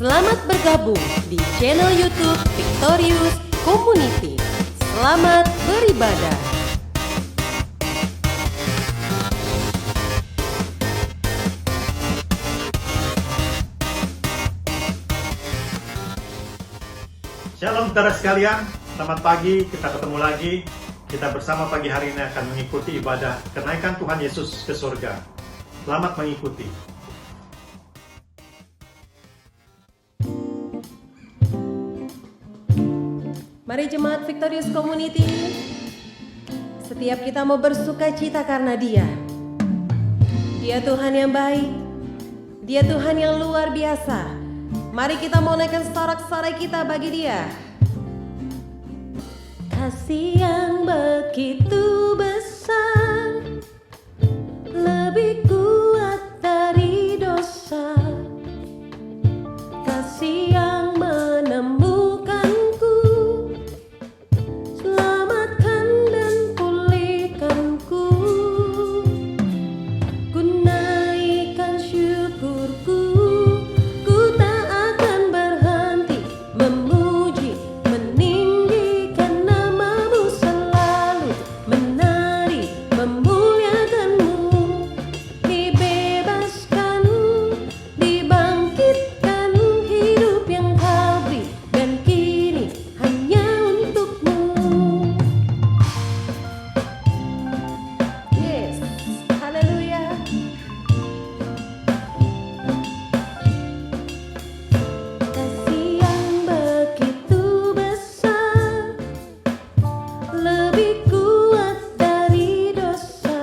Selamat bergabung di channel YouTube Victorious Community. Selamat beribadah. Shalom saudara sekalian, selamat pagi, kita ketemu lagi. Kita bersama pagi hari ini akan mengikuti ibadah kenaikan Tuhan Yesus ke surga. Selamat mengikuti. Mari jemaat Victorious Community, setiap kita mau bersuka cita karena Dia. Dia Tuhan yang baik, Dia Tuhan yang luar biasa. Mari kita mau naikkan sorak-sorai kita bagi Dia. Kasih yang begitu besar, lebih kuat dari dosa. Kasih yang menemukanku, selamatkan dan pulihkanku. Ku naikkan syukurku, ku tak akan berhenti memuji, meninggikan namamu selalu, menari, memuliakanmu. Dibebaskan, dibangkitkan, hidup yang kau beri, dan kini hanya untukmu. Yes, haleluya. Kasih yang begitu besar, lebih kuat dari dosa.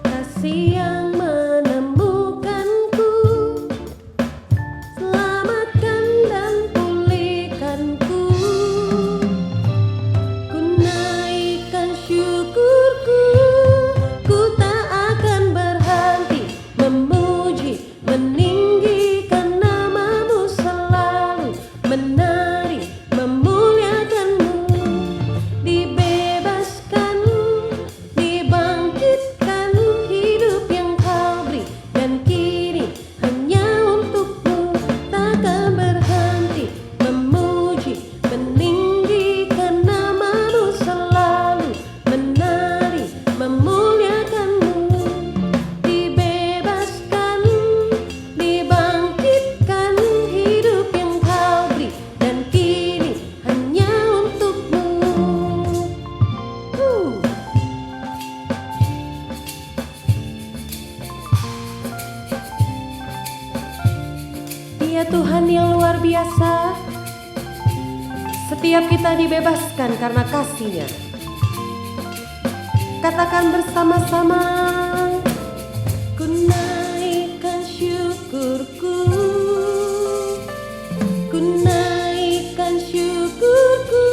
Kasih yang menemukanku, selamatkan dan pulihkanku. Ku naikkan syukurku, ku tak akan berhenti memuji, meninggikan namamu selalu, menari, memuliakanmu. Dibebaskan, dibangkitkan, hidup yang kau beri, dan kini hanya untukmu. Takkan berhenti memuji, meninggikan namamu selalu, menari, memuliakanmu. Dibebaskan, dibangkitkan, hidup yang kau beri, dan kini hanya untukmu. Dia Tuhan yang luar biasa. Setiap kita dibebaskan karena kasih-Nya. Katakan bersama-sama, ku naikkan syukurku, ku naikkan syukurku,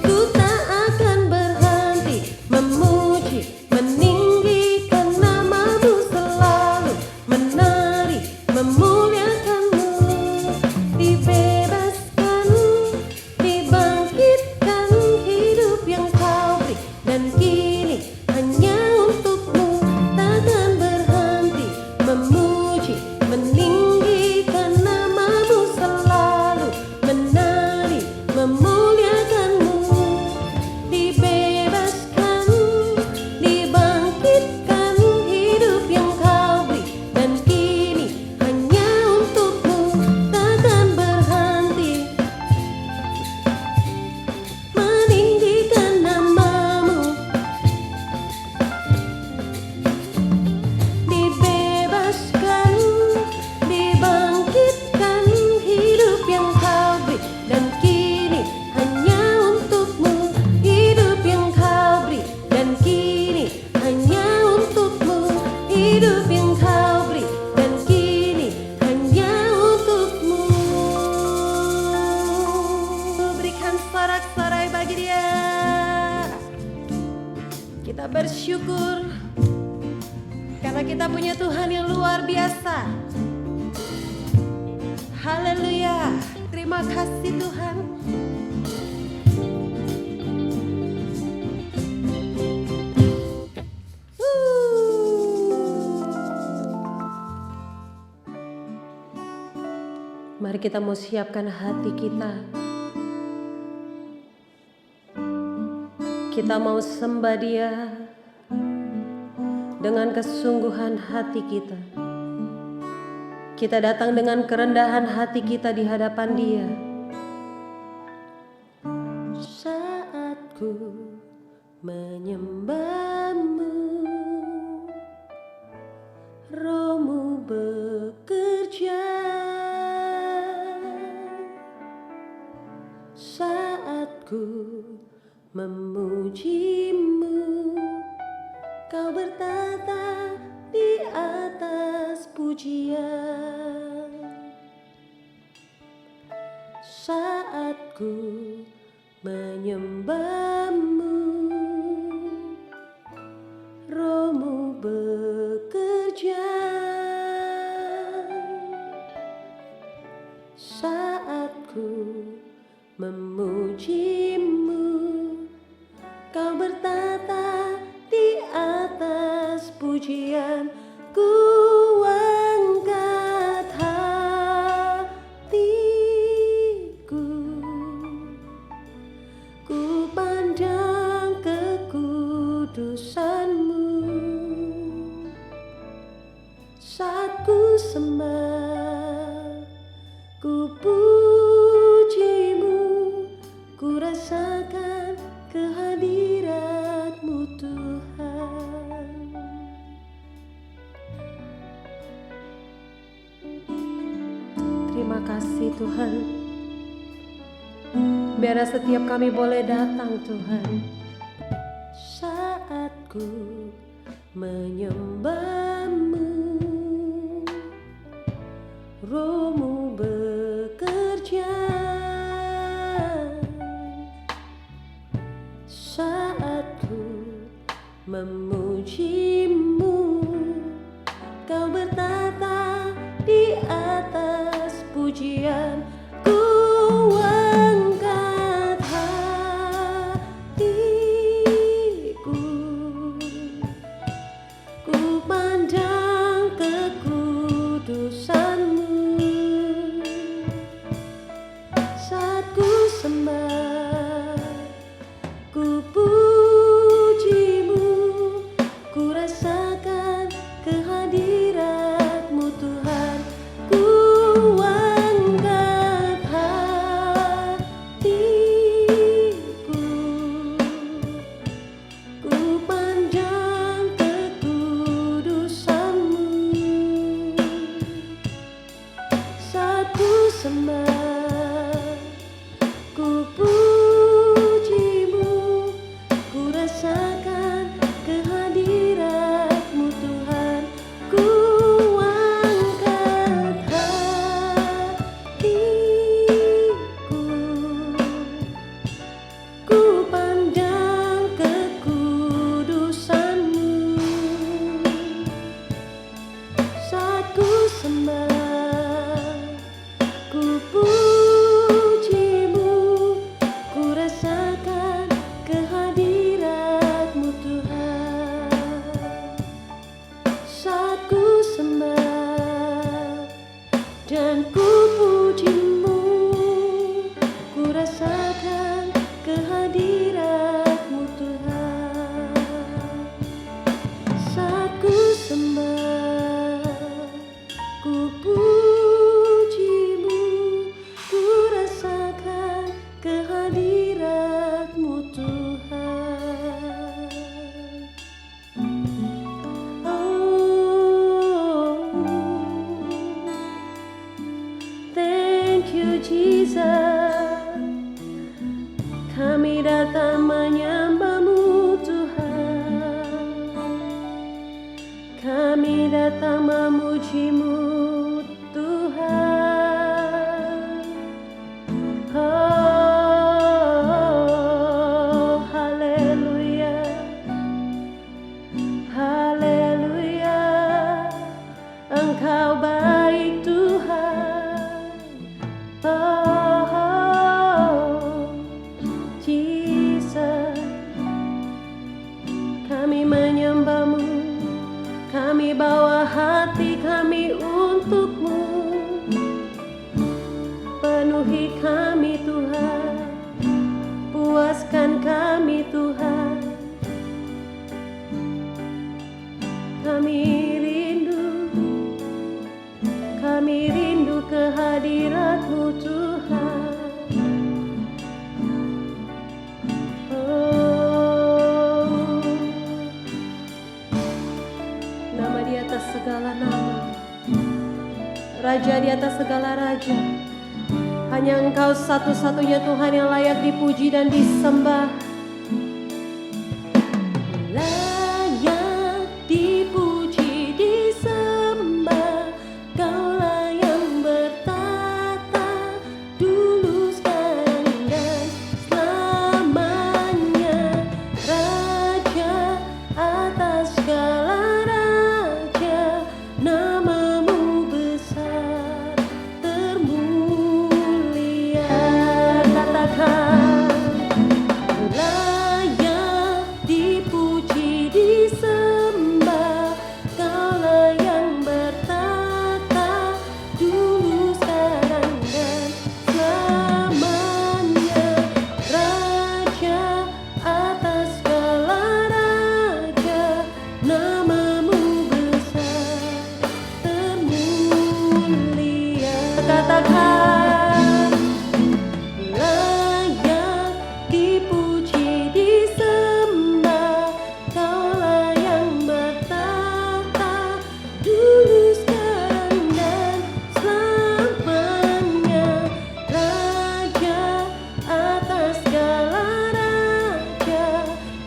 ku tak akan berhenti memuji, meninggikan namamu selalu, menari, memuliakanmu. Dibebaskan, dibangkitkan, hidup yang kau beri, dan kini hanya untukmu. Takkan berhenti memuji, meninggikan namamu selalu, menari, memuliakanmu. Dibebaskan, dibangkitkan, hidup yang kau beri, dan kini hanya untukmu. Takkan berhenti meninggikan namamu. Dibebaskan, dibangkitkan, hidup yang kau beri, dan kini hanya untukmu. Hidup yang kau beri, dan kini hanya untukmu. Hidup yang kau beri, dan kini hanya untukmu. Berikan sorak-sorai bagi Dia. Kita bersyukur karena kita punya Tuhan yang luar biasa. Haleluya. Terima kasih Tuhan. Mari kita mau siapkan hati kita. Kita mau sembah Dia dengan kesungguhan hati kita. Kita datang dengan kerendahan hati kita di hadapan Dia. Saat ku menyembah-Mu, Roh-Mu bekerja. Saat ku memuji-Mu, Kau bertata di atas pujian. Saat ku menyembah-Mu, Roh-Mu bekerja. Saat ku memuji-Mu, Kau bertata di atas pujian. Ku angkat hatiku, ku pandang kekudusan-Mu. Saat ku sembah, ku puji-Mu, ku rasakan kehadirat-Mu Tuhan. Terima kasih Tuhan. Biar setiap kami boleh datang Tuhan. Saat ku menyembah-Mu, Roh-Mu bekerja. Saat ku memuji-Mu, Kau bertata di atas pujian. Ku angkat hatiku, ku pandang kekudusan-Mu. Saat ku sembah, ku puji-Mu, ku rasakan kehadirat-Mu Tuhan. Ku angkat hatiku, ku pandang kekudusan-Mu. Saat ku sembah, ku puji-Mu, ku rasakan kehadirat-Mu Tuhan. Ku angkat hatiku, ku pandang kekudusan-Mu. Saat ku sembah, ku puji-Mu, ku rasakan kehadirat-Mu Tuhan. Saat ku sembah dan ku puji-Mu, ku rasakan kehadirat-Mu Tuhan. Saat ku sembah, ku puji-Mu, ku rasakan kehadirat-Mu Tuhan. Oh, thank you Jesus. Kami datang menyembah-Mu Tuhan. Kami datang memuji-Mu Tuhan. Oh, haleluya, haleluya. Engkau baik Tuhan. Oh, Jesus. Kami menyembah-Mu, kami bawa hati kami untuk-Mu. kami rindu kehadirat-Mu Tuhan. Oh, nama di atas segala nama, Raja di atas segala raja. Hanya Engkau satu-satunya Tuhan yang layak dipuji dan disembah. Layak dipuji, disembah, Kaulah yang bertata dulu, sekarang, dan selamanya. Raja atas segala raja, nama-Mu besar termulia. Katakan, layak dipuji, disembah, Kaulah yang bertata dulu, sekarang, dan selamanya. Raja atas segala raja, nama-Mu besar termulia. Katakan, layak dipuji, disembah, Kaulah yang bertata dulu, sekarang, dan selamanya. Raja atas segala raja,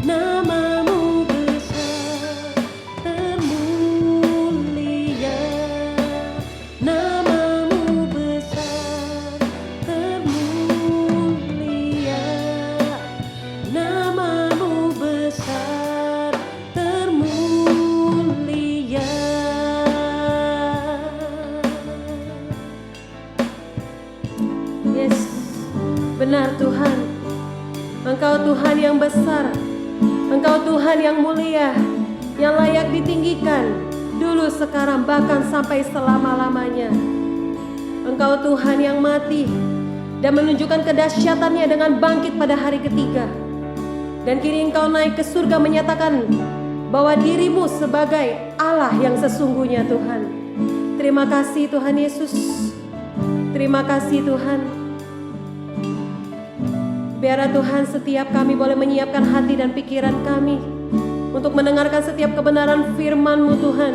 nama-Mu besar termulia. Nama-Mu besar termulia. Nama-Mu besar termulia. Yes, benar Tuhan. Engkau Tuhan yang besar, Engkau Tuhan yang mulia, yang layak ditinggikan dulu, sekarang, bahkan sampai selama-lamanya. Engkau Tuhan yang mati dan menunjukkan kedahsyatannya dengan bangkit pada hari ketiga. Dan kini Engkau naik ke surga menyatakan bahwa diri-Mu sebagai Allah yang sesungguhnya Tuhan. Terima kasih Tuhan Yesus. Terima kasih Tuhan. Biarlah Tuhan setiap kami boleh menyiapkan hati dan pikiran kami untuk mendengarkan setiap kebenaran firman-Mu Tuhan.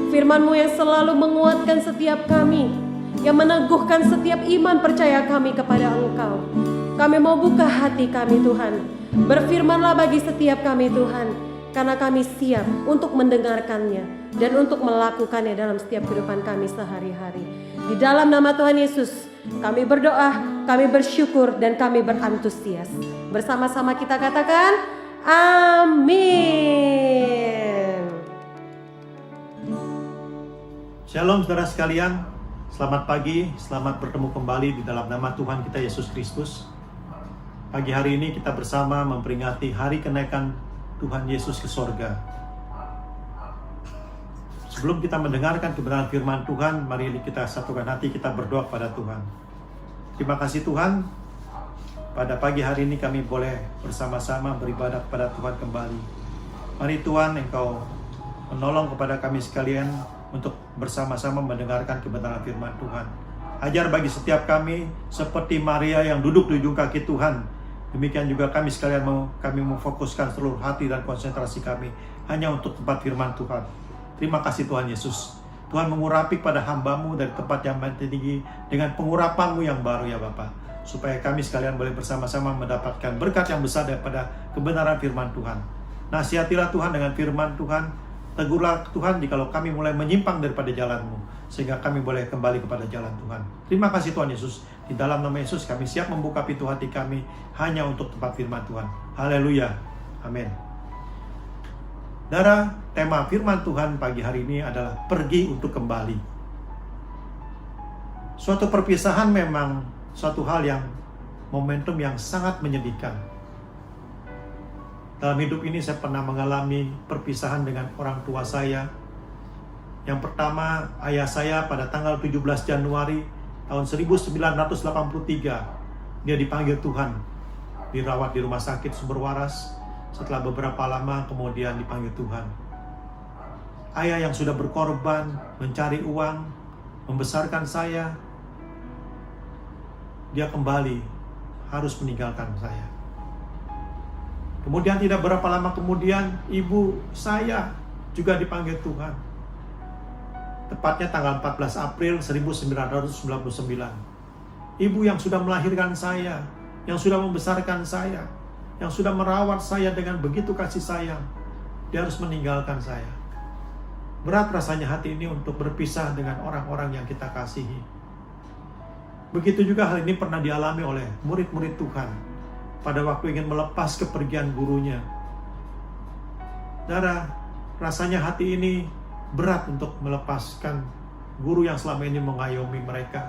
Firman-Mu yang selalu menguatkan setiap kami, yang meneguhkan setiap iman percaya kami kepada Engkau. Kami mau buka hati kami Tuhan. Berfirmanlah bagi setiap kami Tuhan, karena kami siap untuk mendengarkannya dan untuk melakukannya dalam setiap kehidupan kami sehari-hari. Di dalam nama Tuhan Yesus kami berdoa, kami bersyukur, dan kami berantusias. Bersama-sama kita katakan amin. Shalom saudara sekalian, selamat pagi, selamat bertemu kembali di dalam nama Tuhan kita Yesus Kristus. Pagi hari ini kita bersama memperingati hari kenaikan Tuhan Yesus ke sorga. Sebelum kita mendengarkan kebenaran firman Tuhan, mari kita satukan hati, kita berdoa kepada Tuhan. Terima kasih Tuhan, pada pagi hari ini kami boleh bersama-sama beribadah kepada Tuhan kembali. Mari Tuhan, Engkau menolong kepada kami sekalian untuk bersama-sama mendengarkan kebenaran firman Tuhan. Ajar bagi setiap kami seperti Maria yang duduk di ujung kaki Tuhan. Demikian juga kami sekalian kami memfokuskan seluruh hati dan konsentrasi kami hanya untuk tempat firman Tuhan. Terima kasih Tuhan Yesus. Tuhan mengurapi pada hamba-Mu dari tempat yang tinggi dengan pengurapan-Mu yang baru ya Bapa, supaya kami sekalian boleh bersama-sama mendapatkan berkat yang besar daripada kebenaran firman Tuhan. Nasihatilah Tuhan dengan firman Tuhan. Tegurlah Tuhan jikalau kami mulai menyimpang daripada jalan-Mu, sehingga kami boleh kembali kepada jalan Tuhan. Terima kasih Tuhan Yesus. Di dalam nama Yesus kami siap membuka pintu hati kami hanya untuk tempat firman Tuhan. Haleluya. Amin. Saudara, tema firman Tuhan pagi hari ini adalah pergi untuk kembali. Suatu perpisahan memang suatu hal yang momentum yang sangat menyedihkan. Dalam hidup ini saya pernah mengalami perpisahan dengan orang tua saya. Yang pertama, ayah saya pada tanggal 17 Januari tahun 1983, dia dipanggil Tuhan, dirawat di rumah sakit Sumber Waras. Setelah beberapa lama kemudian dipanggil Tuhan. ayah yang sudah berkorban, mencari uang, membesarkan saya, dia kembali harus meninggalkan saya. Kemudian tidak berapa lama kemudian, ibu saya juga dipanggil Tuhan. Tepatnya tanggal 14 April 1999. Ibu yang sudah melahirkan saya, yang sudah membesarkan saya, yang sudah merawat saya dengan begitu kasih sayang, dia harus meninggalkan saya. Berat rasanya hati ini untuk berpisah dengan orang-orang yang kita kasihi. Begitu juga hal ini pernah dialami oleh murid-murid Tuhan pada waktu ingin melepas kepergian gurunya. Saudara, rasanya hati ini berat untuk melepaskan guru yang selama ini mengayomi mereka,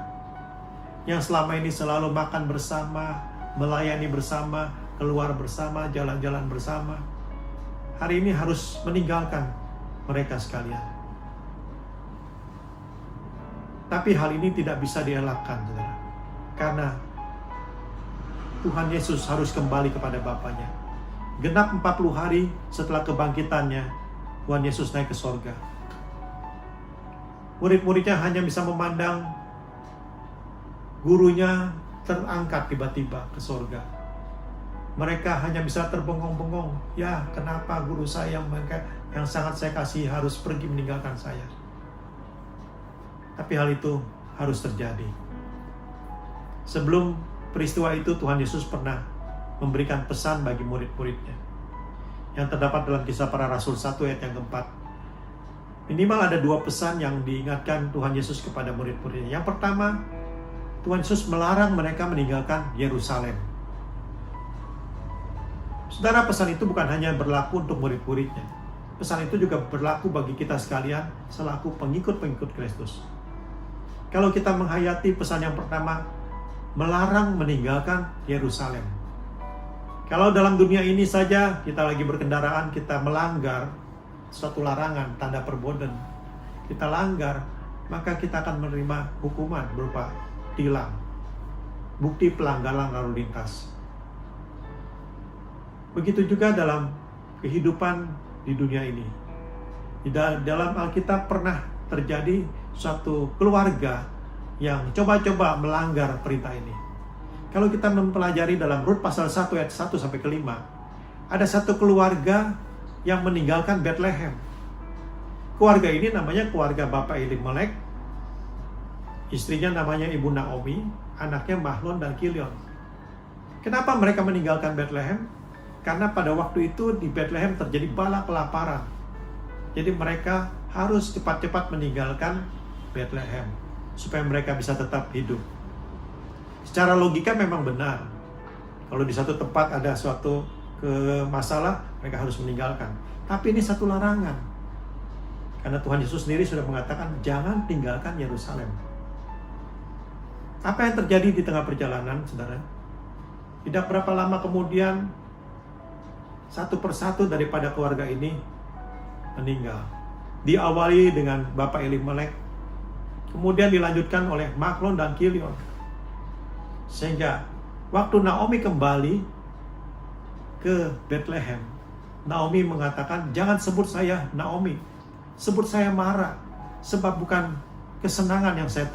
yang selama ini selalu makan bersama, melayani bersama, keluar bersama, jalan-jalan bersama. Hari ini harus meninggalkan mereka sekalian. Tapi hal ini tidak bisa dielakkan, saudara, karena Tuhan Yesus harus kembali kepada Bapanya. Genap 40 hari setelah kebangkitannya, Tuhan Yesus naik ke sorga. Murid-muridnya hanya bisa memandang gurunya terangkat tiba-tiba ke sorga. Mereka hanya bisa terbengong-bengong. Ya, kenapa guru saya yang sangat saya kasih harus pergi meninggalkan saya? Tapi hal itu harus terjadi. Sebelum peristiwa itu, Tuhan Yesus pernah memberikan pesan bagi murid-muridnya, yang terdapat dalam Kisah Para Rasul 1 ayat yang keempat. Minimal ada 2 pesan yang diingatkan Tuhan Yesus kepada murid-muridnya. Yang pertama, Tuhan Yesus melarang mereka meninggalkan Yerusalem. Saudara, pesan itu bukan hanya berlaku untuk murid-muridnya. Pesan itu juga berlaku bagi kita sekalian selaku pengikut-pengikut Kristus. Kalau kita menghayati pesan yang pertama, melarang meninggalkan Yerusalem. Kalau dalam dunia ini saja kita lagi berkendaraan, kita melanggar suatu larangan, tanda perboden, kita langgar, maka kita akan menerima hukuman berupa tilang, bukti pelanggaran lalu lintas. Begitu juga dalam kehidupan di dunia ini. Dalam Alkitab pernah terjadi suatu keluarga yang coba-coba melanggar perintah ini. Kalau kita mempelajari dalam Rut pasal 1 ayat 1 sampai ke 5, ada satu keluarga yang meninggalkan Bethlehem. Keluarga ini namanya keluarga Bapak Elimelek, istrinya namanya Ibu Naomi, anaknya Mahlon dan Kilion. Kenapa mereka meninggalkan Bethlehem? Karena pada waktu itu di Bethlehem terjadi bala kelaparan. Jadi mereka harus cepat-cepat meninggalkan Bethlehem supaya mereka bisa tetap hidup. Secara logika memang benar. Kalau di satu tempat ada suatu masalah, mereka harus meninggalkan. Tapi ini satu larangan. Karena Tuhan Yesus sendiri sudah mengatakan, jangan tinggalkan Yerusalem. Apa yang terjadi di tengah perjalanan, saudara? Tidak berapa lama kemudian, satu persatu daripada keluarga ini meninggal. Diawali dengan Bapak Elimelek, kemudian dilanjutkan oleh Mahlon dan Kilion. Sehingga waktu Naomi kembali ke Bethlehem, Naomi mengatakan, jangan sebut saya Naomi, sebut saya Mara, sebab bukan kesenangan yang saya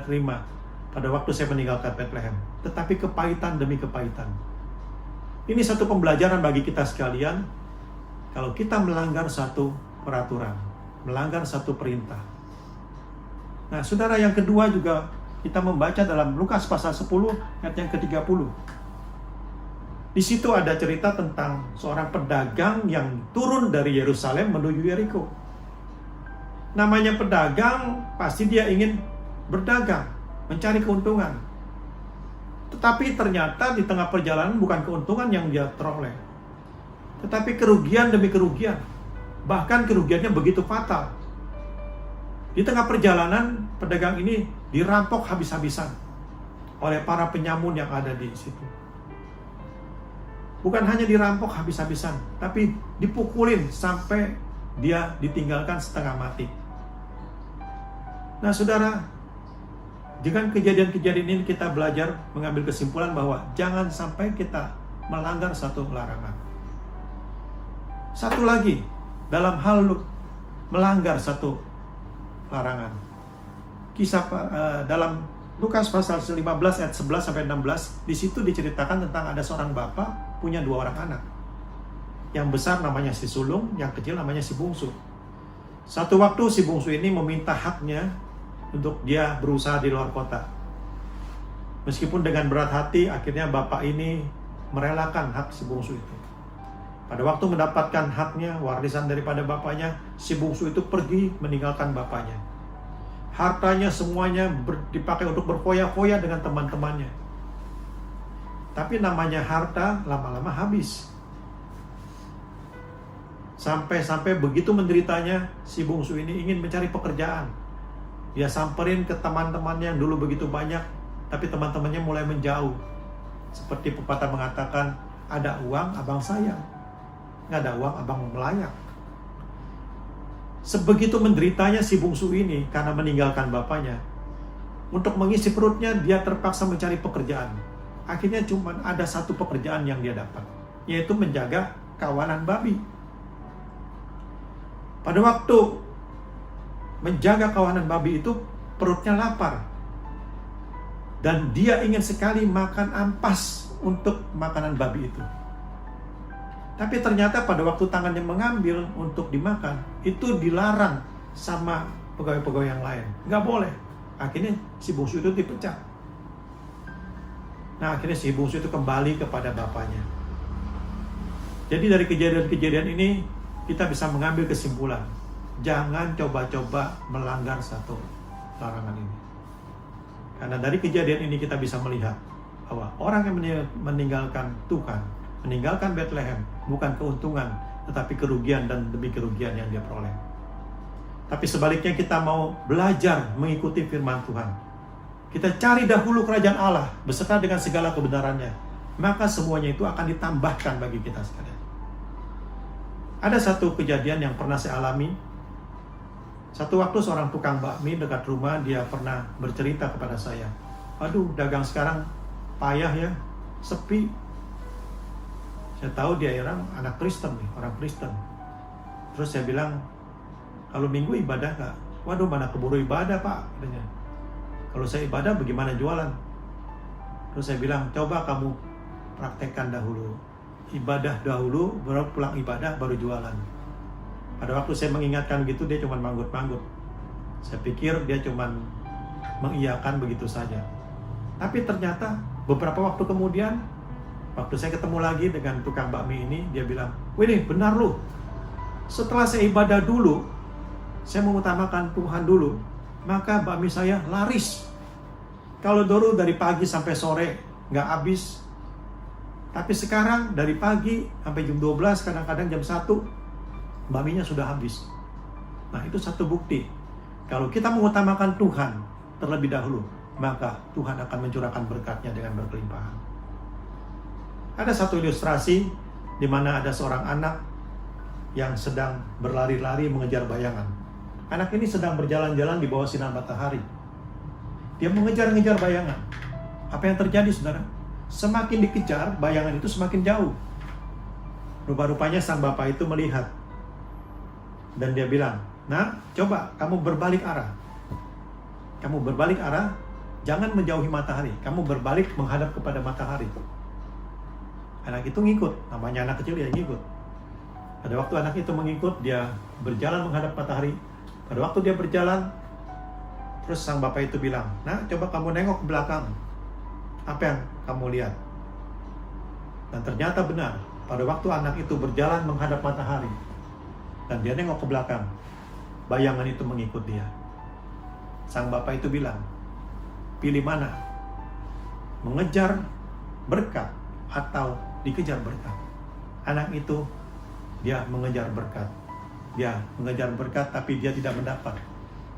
terima pada waktu saya meninggalkan Bethlehem, tetapi kepahitan demi kepahitan. Ini satu pembelajaran bagi kita sekalian. Kalau kita melanggar satu peraturan, melanggar satu perintah. Nah, saudara, yang kedua juga kita membaca dalam Lukas pasal 10 ayat yang ke-30. Di situ ada cerita tentang seorang pedagang yang turun dari Yerusalem menuju Yeriko. Namanya pedagang, pasti dia ingin berdagang, mencari keuntungan. Tetapi ternyata di tengah perjalanan bukan keuntungan yang dia peroleh, tetapi kerugian demi kerugian. Bahkan kerugiannya begitu fatal. Di tengah perjalanan, pedagang ini dirampok habis-habisan oleh para penyamun yang ada di situ. Bukan hanya dirampok habis-habisan, tapi dipukulin sampai dia ditinggalkan setengah mati. Nah, saudara, dengan kejadian-kejadian ini kita belajar mengambil kesimpulan bahwa jangan sampai kita melanggar satu larangan. Satu lagi, dalam hal melanggar satu larangan. Dalam Lukas pasal 15 ayat 11 sampai 16, di situ diceritakan tentang ada seorang bapak punya 2 orang anak. Yang besar namanya si sulung, yang kecil namanya si bungsu. Satu waktu si bungsu ini meminta haknya untuk dia berusaha di luar kota. Meskipun dengan berat hati, akhirnya bapak ini merelakan hak si bungsu itu. Pada waktu mendapatkan haknya, warisan daripada bapaknya, si bungsu itu pergi meninggalkan bapaknya. Hartanya semuanya dipakai untuk berfoya-foya dengan teman-temannya. Tapi namanya harta lama-lama habis. Sampai-sampai begitu menderitanya, si bungsu ini ingin mencari pekerjaan. Dia samperin ke teman-temannya yang dulu begitu banyak, tapi teman-temannya mulai menjauh. Seperti pepatah mengatakan, ada uang abang sayang, nggak ada uang abang melayang. Sebegitu menderitanya si bungsu ini karena meninggalkan bapaknya, untuk mengisi perutnya dia terpaksa mencari pekerjaan. Akhirnya cuma ada satu pekerjaan yang dia dapat, yaitu menjaga kawanan babi. Pada waktu menjaga kawanan babi itu, perutnya lapar. Dan dia ingin sekali makan ampas untuk makanan babi itu. Tapi ternyata pada waktu tangannya mengambil untuk dimakan, itu dilarang sama pegawai-pegawai yang lain. Nggak boleh. Akhirnya si bungsu itu dipecat. Nah, akhirnya si bungsu itu kembali kepada bapaknya. Jadi dari kejadian-kejadian ini, kita bisa mengambil kesimpulan. Jangan coba-coba melanggar satu larangan ini. Karena dari kejadian ini kita bisa melihat bahwa orang yang meninggalkan Tuhan, meninggalkan Bethlehem, bukan keuntungan, tetapi kerugian dan demi kerugian yang dia peroleh. Tapi sebaliknya kita mau belajar mengikuti firman Tuhan. Kita cari dahulu kerajaan Allah beserta dengan segala kebenarannya. Maka semuanya itu akan ditambahkan bagi kita sekalian. Ada satu kejadian yang pernah saya alami. Satu waktu seorang tukang bakmi dekat rumah, dia pernah bercerita kepada saya. Aduh, dagang sekarang payah ya, sepi. Saya tahu dia anak Kristen nih, orang Kristen. Terus saya bilang, kalau minggu ibadah nggak? Waduh, mana keburu ibadah pak, katanya. Kalau saya ibadah bagaimana jualan? Terus saya bilang, coba kamu praktekkan dahulu. Ibadah dahulu, baru pulang ibadah, baru jualan. Pada waktu saya mengingatkan gitu, dia cuma manggut-manggut. Saya pikir dia cuma mengiyakan begitu saja. Tapi ternyata beberapa waktu kemudian, waktu saya ketemu lagi dengan tukang bakmi ini, dia bilang, "Wih, benar lu. Setelah saya ibadah dulu, saya mengutamakan Tuhan dulu, maka bakmi saya laris. Kalau dulu dari pagi sampai sore nggak habis, tapi sekarang dari pagi sampai jam 12, kadang-kadang jam 1, bakminya sudah habis." Nah, itu satu bukti. Kalau kita mengutamakan Tuhan terlebih dahulu, maka Tuhan akan mencurahkan berkat-Nya dengan berkelimpahan. Ada satu ilustrasi di mana ada seorang anak yang sedang berlari-lari mengejar bayangan. Anak ini sedang berjalan-jalan di bawah sinar matahari. Dia mengejar-ngejar bayangan. Apa yang terjadi, saudara? Semakin dikejar, bayangan itu semakin jauh. Rupa-rupanya sang bapak itu melihat. Dan dia bilang, "Nah, coba kamu berbalik arah. Kamu berbalik arah, jangan menjauhi matahari. Kamu berbalik menghadap kepada matahari." Anak itu ngikut, namanya anak kecil, ya ngikut. Pada waktu anak itu mengikut, dia berjalan menghadap matahari. Pada waktu dia berjalan, terus sang bapak itu bilang, "Nah, coba kamu nengok ke belakang. Apa yang kamu lihat?" Dan ternyata benar, pada waktu anak itu berjalan menghadap matahari, dan dia nengok ke belakang, bayangan itu mengikut dia. Sang bapak itu bilang, "Pilih mana? Mengejar berkat atau dikejar berkat?" Anak itu, dia mengejar berkat. Dia mengejar berkat, tapi dia tidak mendapat.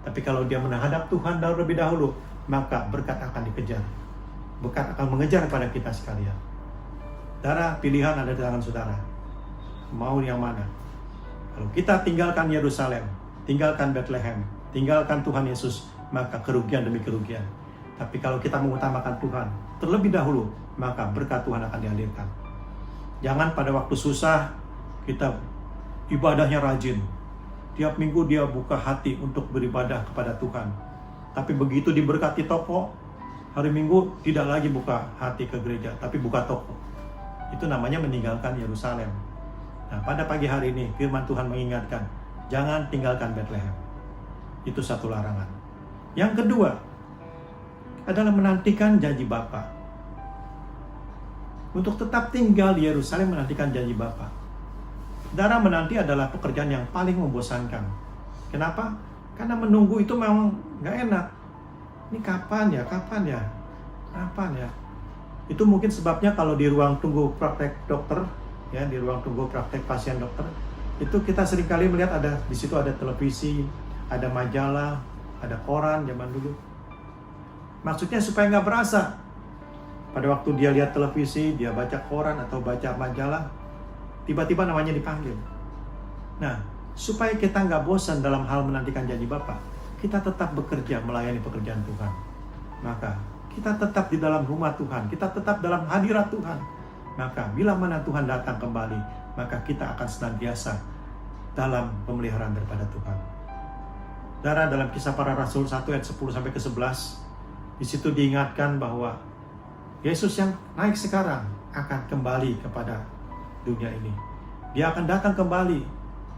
Tapi kalau dia menghadap Tuhan terlebih dahulu, maka berkat akan dikejar. Berkat akan mengejar pada kita sekalian. Saudara, pilihan ada di tangan saudara. Mau yang mana? Kalau kita tinggalkan Yerusalem, tinggalkan Bethlehem, tinggalkan Tuhan Yesus, maka kerugian demi kerugian. Tapi kalau kita mengutamakan Tuhan terlebih dahulu, maka berkat Tuhan akan dihadirkan. Jangan pada waktu susah kita ibadahnya rajin, Tiap minggu dia buka hati untuk beribadah kepada Tuhan. Tapi begitu diberkati toko, hari Minggu tidak lagi buka hati ke gereja, tapi buka toko. Itu namanya meninggalkan Yerusalem. Nah, pada pagi hari ini firman Tuhan mengingatkan, jangan tinggalkan Bethlehem. Itu satu larangan. Yang kedua adalah menantikan janji Bapa. Untuk tetap tinggal di Yerusalem, menantikan janji Bapa. Saudara, menanti adalah pekerjaan yang paling membosankan. Kenapa? Karena menunggu itu memang nggak enak. Ini kapan ya? Kapan ya? Kapan ya? Itu mungkin sebabnya kalau di ruang tunggu praktek dokter, ya, di ruang tunggu praktek pasien dokter, itu kita seringkali melihat di situ ada televisi, ada majalah, ada koran zaman dulu. Maksudnya supaya nggak berasa. Pada waktu dia lihat televisi, dia baca koran atau baca majalah, tiba-tiba namanya dipanggil. Nah, supaya kita nggak bosan dalam hal menantikan janji Bapa, kita tetap bekerja melayani pekerjaan Tuhan. Maka kita tetap di dalam rumah Tuhan, kita tetap dalam hadirat Tuhan. Maka bila mana Tuhan datang kembali, maka kita akan senantiasa dalam pemeliharaan daripada Tuhan. Saudara, dalam Kisah Para Rasul 1 ayat 10 sampai ke 11, di situ diingatkan bahwa Yesus yang naik sekarang akan kembali kepada dunia ini. Dia akan datang kembali.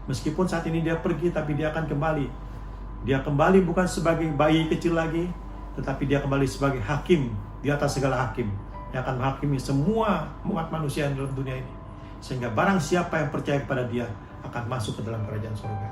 Meskipun saat ini dia pergi, tapi dia akan kembali. Dia kembali bukan sebagai bayi kecil lagi, tetapi dia kembali sebagai hakim di atas segala hakim, yang akan menghakimi semua umat manusia dalam dunia ini. Sehingga barang siapa yang percaya kepada dia akan masuk ke dalam kerajaan surga.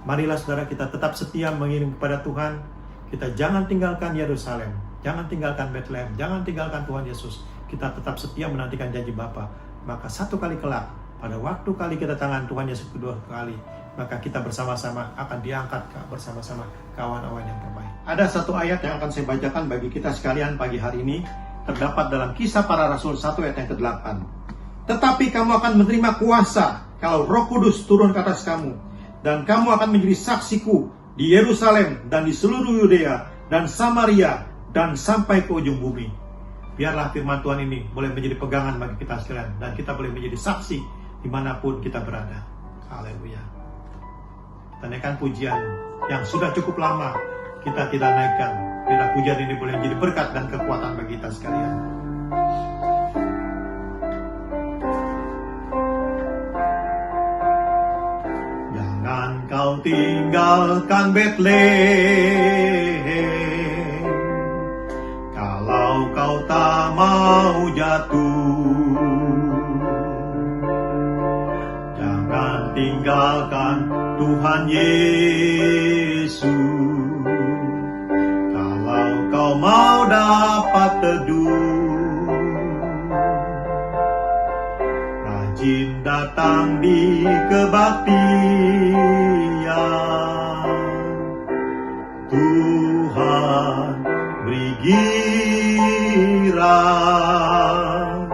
Marilah saudara, kita tetap setia mengiring kepada Tuhan. Kita jangan tinggalkan Yerusalem, jangan tinggalkan Bethlehem, jangan tinggalkan Tuhan Yesus. Kita tetap setia menantikan janji Bapa. Maka satu kali kelak, pada waktu kali kedatangan Tuhan Yesus kedua kali, maka kita bersama-sama akan diangkat bersama-sama ke awan-awan yang permai. Ada satu ayat yang akan saya bacakan bagi kita sekalian pagi hari ini, terdapat dalam Kisah Para Rasul 1 ayat yang ke-8. Tetapi kamu akan menerima kuasa kalau Roh Kudus turun ke atas kamu, dan kamu akan menjadi saksiku di Yerusalem dan di seluruh Yudea dan Samaria dan sampai ke ujung bumi. Biarlah firman Tuhan ini boleh menjadi pegangan bagi kita sekalian, dan kita boleh menjadi saksi dimanapun kita berada. Haleluya. Kita naikkan pujian yang sudah cukup lama kita tidak naikkan. Biarlah pujian ini boleh menjadi berkat dan kekuatan bagi kita sekalian. Jangan kau tinggalkan Bethlehem, kalau kau tak mau jatuh. Jangan tinggalkan Tuhan Yesus, kalau kau mau dapat teduh. Rajin datang di kebaktian, Tuhan beri girang,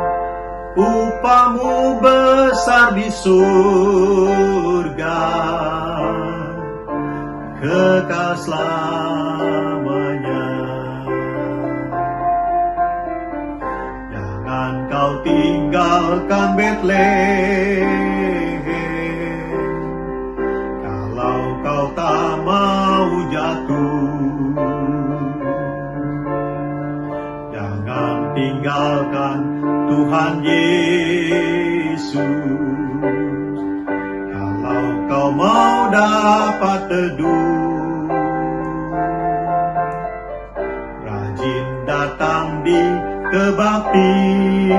upahmu besar di surga, kekal selamanya. Jangan kau tinggalkan Bethlehem, kalau kau tak mau jatuh. Jangan tinggalkan Tuhan Yesus, kalau kau mau dapat teduh. Rajin datang di kebaktian,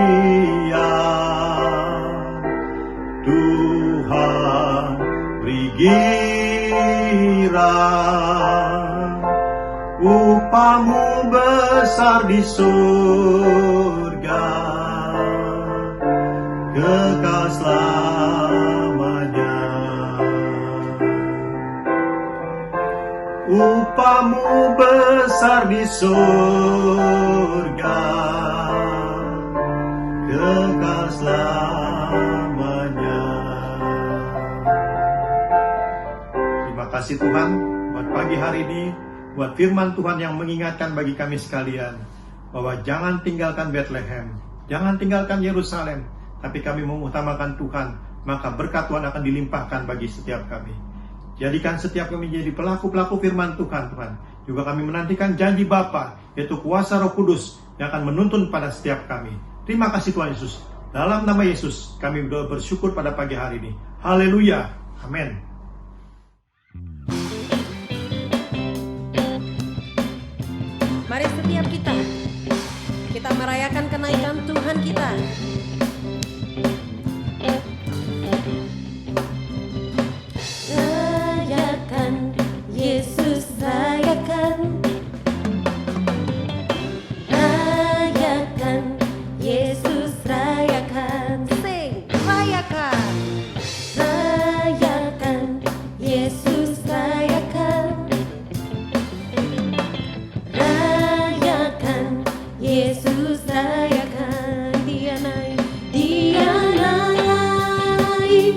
Tuhan beri girang, upahmu besar di surga, kekal selamanya. Upahmu besar di surga, kekal selamanya. Terima kasih Tuhan buat pagi hari ini, buat firman Tuhan yang mengingatkan bagi kami sekalian bahwa jangan tinggalkan Bethlehem, jangan tinggalkan Yerusalem, tapi kami mengutamakan Tuhan, maka berkat Tuhan akan dilimpahkan bagi setiap kami. Jadikan setiap kami menjadi pelaku-pelaku firman Tuhan, Tuhan. Juga kami menantikan janji Bapa, yaitu kuasa Roh Kudus yang akan menuntun pada setiap kami. Terima kasih Tuhan Yesus. Dalam nama Yesus, kami bersyukur pada pagi hari ini. Haleluya. Amin. Mari setiap kita merayakan kenaikan Tuhan kita. Rayakan Yesus, rayakan. Rayakan Yesus, rayakan. Sing, rayakan. Rayakan Yesus, rayakan. Rayakan Yesus, rayakan. Dia naik, dia naik,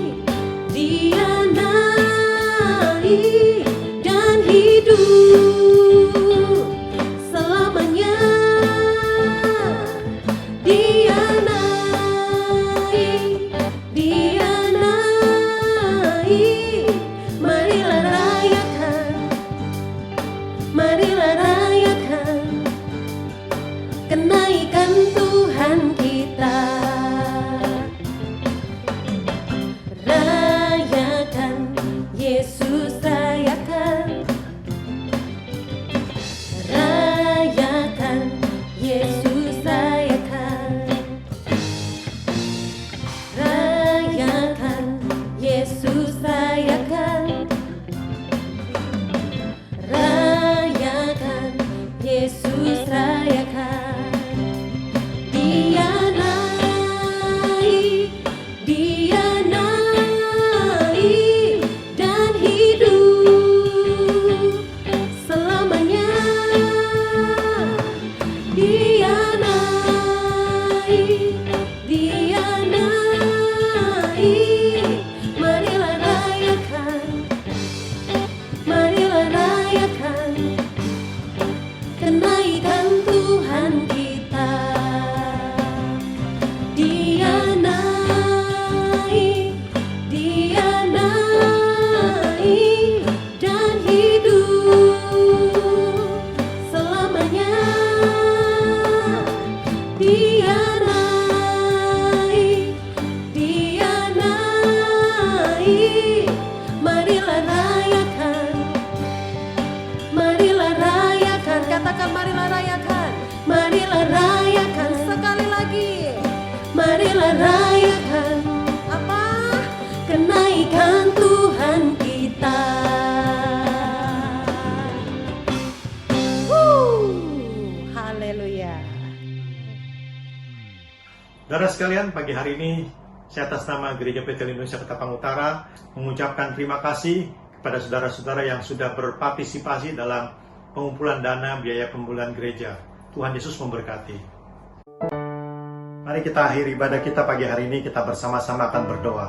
dia naik dan hidup selamanya. Dia naik, dia naik. Marilah rayakan, marilah rayakan kenaikan Tuhan kita. Rayakan Yesus, rayakan. Rayakan Yesus, rayakan. Rayakan Yesus, rayakan. Rayakan Yesus, rayakan. Dia naik, dia naik dan hidup selamanya. Dia naik, dia naik. Marilah rayakan, marilah rayakan kenaikan Tuhan kita. Dia naik, dia naik dan hidup selamanya. Dia naik, dia naik. Marilah rayakan, marilah rayakan. Katakan marilah rayakan, marilah rayakan sekali lagi. Marilah rayakan apa? Kenaikan Tuhan kita. Haleluya. Saudara sekalian, pagi hari ini saya atas nama Gereja Betel Indonesia Ketapang Utara mengucapkan terima kasih kepada saudara-saudara yang sudah berpartisipasi dalam pengumpulan dana biaya pembulan gereja. Tuhan Yesus memberkati. Mari kita akhiri ibadah kita pagi hari ini, kita bersama-sama akan berdoa.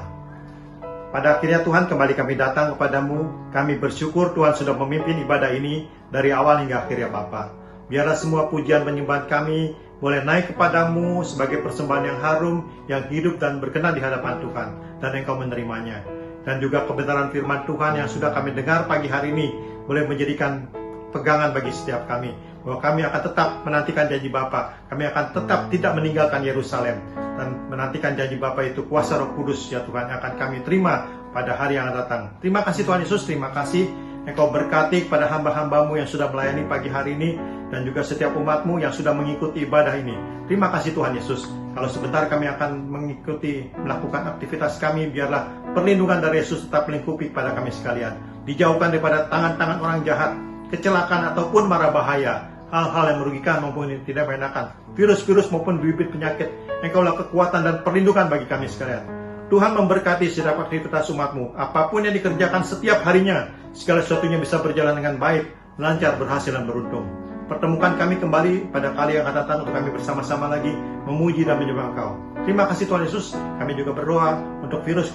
Pada akhirnya Tuhan, kembali kami datang kepadamu. Kami bersyukur Tuhan sudah memimpin ibadah ini dari awal hingga akhirnya Bapa. Biarlah semua pujian penyembahan kami boleh naik kepadamu sebagai persembahan yang harum, yang hidup dan berkenan di hadapan Tuhan, dan Engkau menerimanya. Dan juga kebenaran firman Tuhan yang sudah kami dengar pagi hari ini boleh menjadikan pegangan bagi setiap kami, bahwa kami akan tetap menantikan janji Bapa. Kami akan tetap tidak meninggalkan Yerusalem dan menantikan janji Bapa itu kuasa Roh Kudus ya Tuhan yang akan kami terima pada hari yang akan datang. Terima kasih Tuhan Yesus, terima kasih Engkau berkati kepada hamba-hambamu yang sudah melayani pagi hari ini dan juga setiap umatmu yang sudah mengikuti ibadah ini. Terima kasih Tuhan Yesus. Kalau sebentar kami akan mengikuti melakukan aktivitas kami, biarlah perlindungan dari Yesus tetap melingkupi kepada kami sekalian. Dijauhkan daripada tangan-tangan orang jahat, kecelakaan ataupun mara bahaya, hal-hal yang merugikan maupun yang tidak mengenakan, virus-virus maupun bibit penyakit. Engkaulah kekuatan dan perlindungan bagi kami sekalian. Tuhan memberkati setiap aktivitas umatmu, apapun yang dikerjakan setiap harinya, segala sesuatunya bisa berjalan dengan baik, lancar, berhasil dan beruntung. Pertemukan kami kembali pada kali yang akan datang untuk kami bersama-sama lagi memuji dan menyembah Engkau. Terima kasih Tuhan Yesus. Kami juga berdoa untuk virus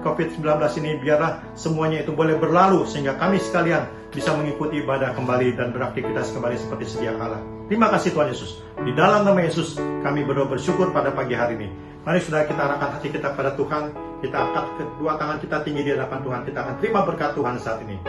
COVID-19 ini, biarlah semuanya itu boleh berlalu sehingga kami sekalian bisa mengikuti ibadah kembali dan beraktivitas kembali seperti sedia kala. Terima kasih Tuhan Yesus. Di dalam nama Yesus kami berdoa bersyukur pada pagi hari ini. Mari saudara, kita arahkan hati kita pada Tuhan. Kita angkat kedua tangan kita tinggi di hadapan Tuhan. Kita akan terima berkat Tuhan saat ini.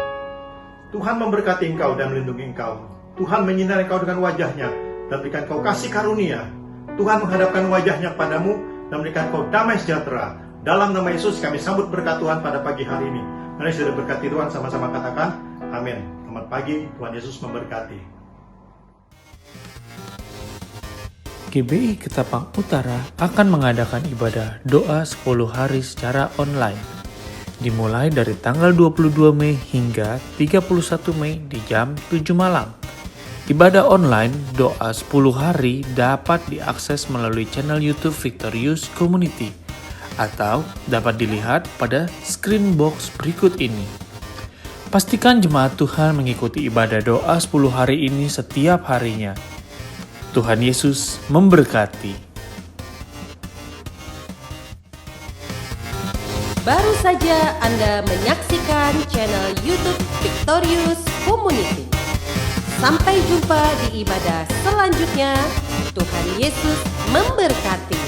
Tuhan memberkati engkau dan melindungi engkau. Tuhan menyinari engkau dengan wajahnya dan berikan engkau kasih karunia. Tuhan menghadapkan wajahnya padamu dan memberikan engkau damai sejahtera. Dalam nama Yesus kami sambut berkat Tuhan pada pagi hari ini. Mari saudara berkati Tuhan, sama-sama katakan amin. Selamat pagi, Tuhan Yesus memberkati. GBI Ketapang Utara akan mengadakan ibadah doa 10 hari secara online, dimulai dari tanggal 22 Mei hingga 31 Mei di jam 7 malam. Ibadah online doa 10 hari dapat diakses melalui channel YouTube Victorious Community atau dapat dilihat pada screen box berikut ini. Pastikan jemaat Tuhan mengikuti ibadah doa 10 hari ini setiap harinya. Tuhan Yesus memberkati. Baru saja Anda menyaksikan channel YouTube Victorious Community. Sampai jumpa di ibadah selanjutnya. Tuhan Yesus memberkati.